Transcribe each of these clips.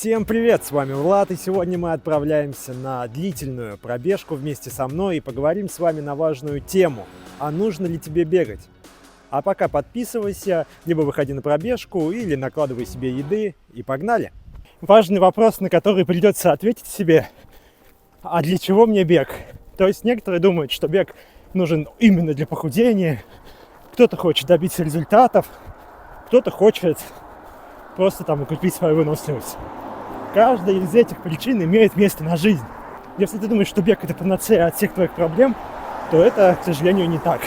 Всем привет, с вами Влад, и сегодня мы отправляемся на длительную пробежку вместе со мной и поговорим с вами на важную тему: а нужно ли тебе бегать? А пока подписывайся, либо выходи на пробежку, или накладывай себе еды, и погнали! Важный вопрос, на который придется ответить себе: а для чего мне бег? То есть некоторые думают, что бег нужен именно для похудения, кто-то хочет добиться результатов, кто-то хочет просто укрепить свою выносливость. Каждая из этих причин имеет место на жизнь. Если ты думаешь, что бег — это панацея от всех твоих проблем, то это, к сожалению, не так.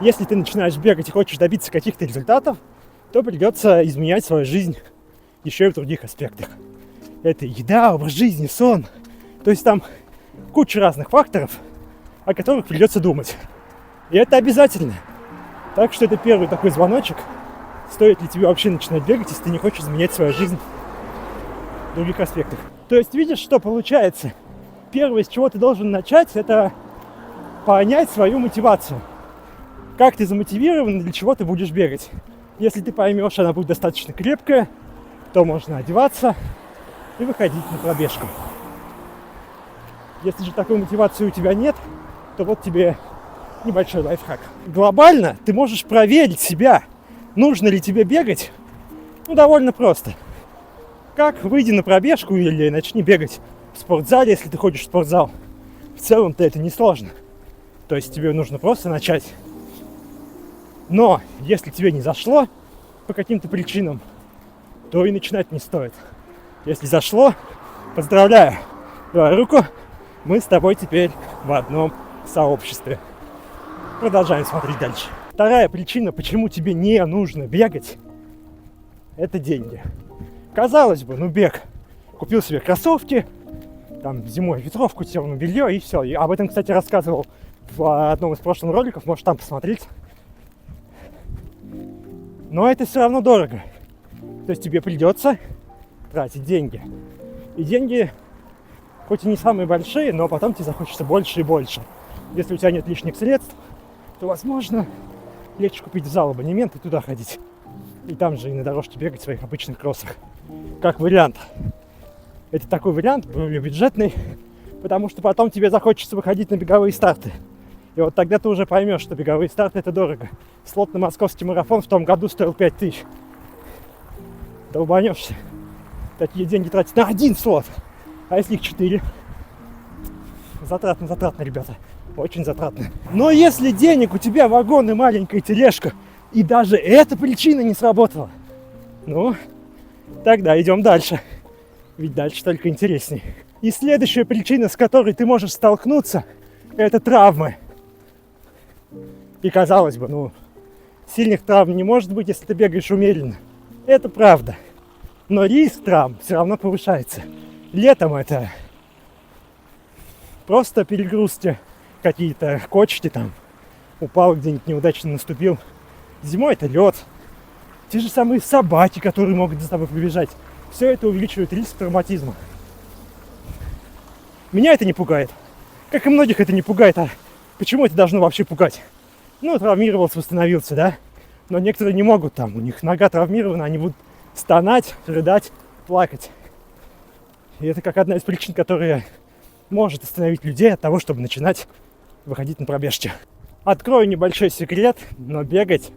Если ты начинаешь бегать и хочешь добиться каких-то результатов, то придется изменять свою жизнь еще и в других аспектах. Это еда, образ жизни, сон. То есть там куча разных факторов, о которых придется думать. И это обязательно. Так что это первый такой звоночек. Стоит ли тебе вообще начинать бегать, если ты не хочешь изменять свою жизнь в других аспектах? То есть видишь, что получается? Первое, с чего ты должен начать, это понять свою мотивацию. Как ты замотивирован, для чего ты будешь бегать. Если ты поймешь, она будет достаточно крепкая, то можно одеваться и выходить на пробежку. Если же такой мотивации у тебя нет, то вот тебе небольшой лайфхак. Глобально ты можешь проверить себя, нужно ли тебе бегать. Довольно просто. Как? Выйди на пробежку или начни бегать в спортзале, если ты ходишь в спортзал. В целом-то это несложно. То есть тебе нужно просто начать. Но если тебе не зашло по каким-то причинам, то и начинать не стоит. Если зашло, поздравляю. Давай руку. Мы с тобой теперь в одном сообществе. Продолжаем смотреть дальше. Вторая причина, почему тебе не нужно бегать, это деньги. Казалось бы, бег. Купил себе кроссовки, зимой ветровку, термо белье и все. И об этом, кстати, рассказывал в одном из прошлых роликов, можешь там посмотреть. Но это все равно дорого. То есть тебе придется тратить деньги. И деньги, хоть и не самые большие, но потом тебе захочется больше и больше. Если у тебя нет лишних средств, то, возможно, легче купить в зал абонемент и туда ходить. И там же и на дорожке бегать в своих обычных кроссах. Как вариант. Это такой вариант, более бюджетный, потому что потом тебе захочется выходить на беговые старты. И вот тогда ты уже поймешь, что беговые старты — это дорого. Слот на московский марафон в том году стоил 5000. Долбанешься. Такие деньги тратить на один слот. А если их 4? Затратно, ребята. Очень затратно. Но если денег у тебя вагон и маленькая тележка, и даже эта причина не сработала, тогда идем дальше. Ведь дальше только интересней. И следующая причина, с которой ты можешь столкнуться, это травмы. И казалось бы, сильных травм не может быть, если ты бегаешь умеренно. Это правда. Но риск травм все равно повышается. Летом это просто перегрузки какие-то, кочки упал где-нибудь, неудачно наступил. Зимой это лед. Те же самые собаки, которые могут за тобой побежать. Все это увеличивает риск травматизма. Меня это не пугает. Как и многих это не пугает. А почему это должно вообще пугать? Травмировался, восстановился, да? Но некоторые не могут, у них нога травмирована, они будут стонать, рыдать, плакать. И это как одна из причин, которая может остановить людей от того, чтобы начинать выходить на пробежки. Открою небольшой секрет, но бегать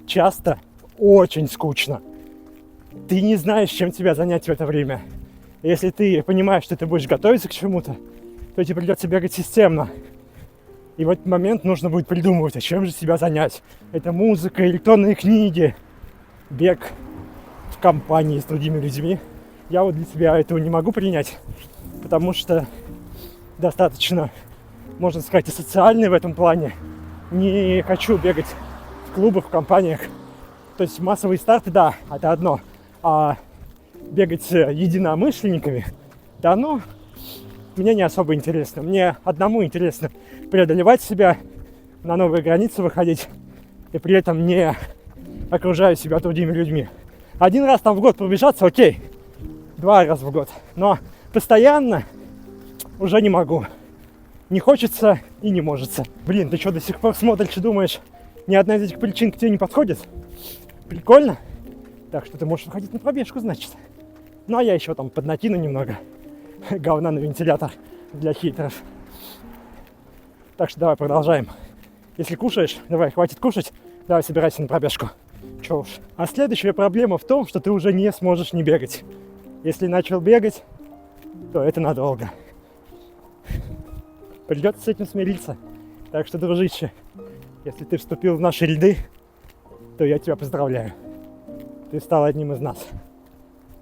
часто очень скучно. Ты не знаешь, чем тебя занять в это время. Если ты понимаешь, что ты будешь готовиться к чему-то, то тебе придется бегать системно. И в этот момент нужно будет придумывать, а чем же себя занять. Это музыка, электронные книги, бег в компании с другими людьми. Я для себя этого не могу принять, потому что достаточно, можно сказать, асоциальный в этом плане. Не хочу бегать в клубах, в компаниях. То есть массовые старты, да, это одно. А бегать с единомышленниками, мне не особо интересно. Мне одному интересно преодолевать себя, на новые границы выходить, и при этом не окружаю себя другими людьми. Один раз в год пробежаться, окей. 2 раза в год. Но постоянно уже не могу. Не хочется и не можется. Ты что, до сих пор смотришь и думаешь, ни одна из этих причин к тебе не подходит? Прикольно? Так что ты можешь выходить на пробежку, значит. Ну а я еще там поднакину немного говна на вентилятор для хейтеров. Так что давай продолжаем. Если кушаешь, давай, хватит кушать, давай собирайся на пробежку. Чё уж. А следующая проблема в том, что ты уже не сможешь не бегать. Если начал бегать, то это надолго. Придется с этим смириться. Так что, дружище, если ты вступил в наши ряды, то я тебя поздравляю. Ты стал одним из нас.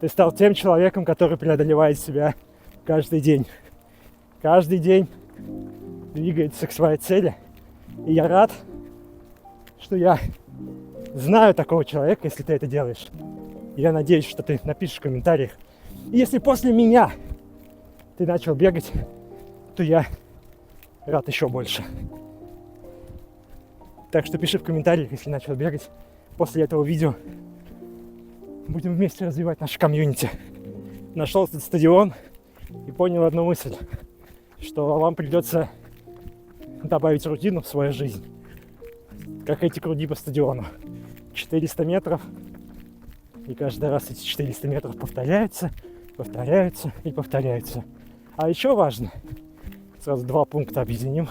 Ты стал тем человеком, который преодолевает себя каждый день. Каждый день двигается к своей цели. И я рад, что я знаю такого человека, если ты это делаешь. И я надеюсь, что ты напишешь в комментариях. И если после меня ты начал бегать, то я рад еще больше. Так что пиши в комментариях, если начал бегать. После этого видео будем вместе развивать наше комьюнити. Нашел этот стадион и понял одну мысль, что вам придется добавить рутину в свою жизнь. Как эти круги по стадиону. 400 метров. И каждый раз эти 400 метров повторяются, повторяются и повторяются. А еще важно, сразу два пункта объединим,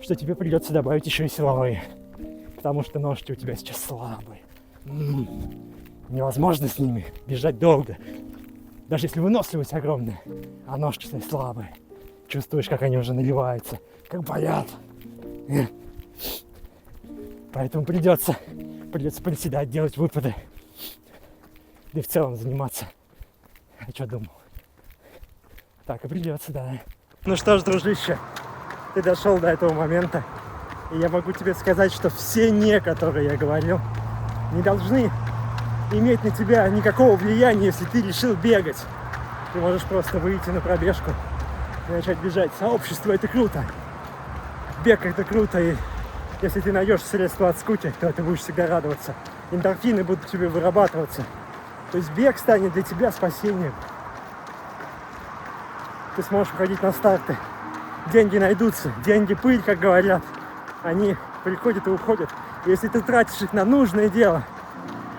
что тебе придется добавить еще и силовые. Потому что ножки у тебя сейчас слабые. Невозможно с ними бежать долго. Даже если выносливость огромная, а ножки свои слабые. Чувствуешь, как они уже наливаются, как болят. Поэтому придется приседать, делать выпады. Да и в целом заниматься. А что думал? Так и придется, да. Ну что ж, дружище, ты дошел до этого момента. И я могу тебе сказать, что все «не», которые я говорил, не должны иметь на тебя никакого влияния, если ты решил бегать. Ты можешь просто выйти на пробежку и начать бежать. Сообщество — это круто. Бег — это круто. И если ты найдешь средства от скуки, то ты будешь всегда радоваться. Эндорфины будут тебе вырабатываться. То есть бег станет для тебя спасением. Ты сможешь ходить на старты. Деньги найдутся. Деньги — пыль, как говорят. Они приходят и уходят. И если ты тратишь их на нужное дело,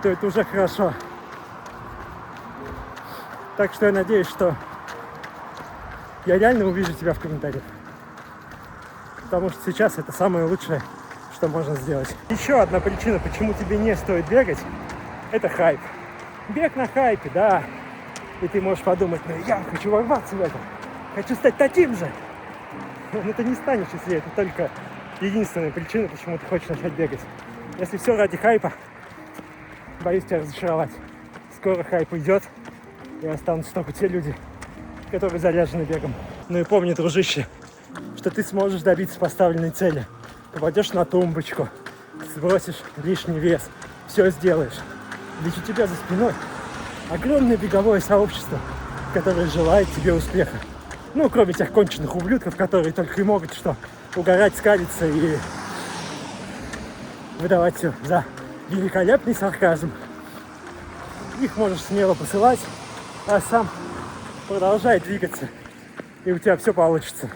то это уже хорошо. Так что я надеюсь, что я реально увижу тебя в комментариях. Потому что сейчас это самое лучшее, что можно сделать. Еще одна причина, почему тебе не стоит бегать, это хайп. Бег на хайпе, да. И ты можешь подумать, ну я хочу ворваться в это. Хочу стать таким же. Но ты не станешь, если это только единственная причина, почему ты хочешь начать бегать. Если все ради хайпа, боюсь тебя разочаровать. Скоро хайп уйдет, и останутся только те люди, которые заряжены бегом. Ну и помни, дружище, что ты сможешь добиться поставленной цели. Попадешь на тумбочку, сбросишь лишний вес, все сделаешь. Ведь у тебя за спиной огромное беговое сообщество, которое желает тебе успеха. Ну, кроме тех конченых ублюдков, которые только и могут что угорать, скалиться и выдавать все за великолепный сарказм. Их можешь смело посылать, а сам продолжай двигаться, и у тебя все получится.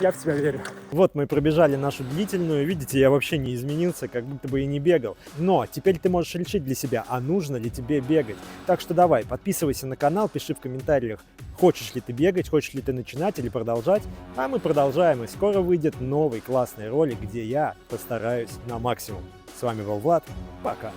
Я в тебя верю. Вот мы пробежали нашу длительную. Видите, я вообще не изменился, как будто бы и не бегал. Но теперь ты можешь решить для себя, а нужно ли тебе бегать. Так что давай, подписывайся на канал, пиши в комментариях, хочешь ли ты бегать, хочешь ли ты начинать или продолжать. А мы продолжаем, и скоро выйдет новый классный ролик, где я постараюсь на максимум. С вами был Влад. Пока.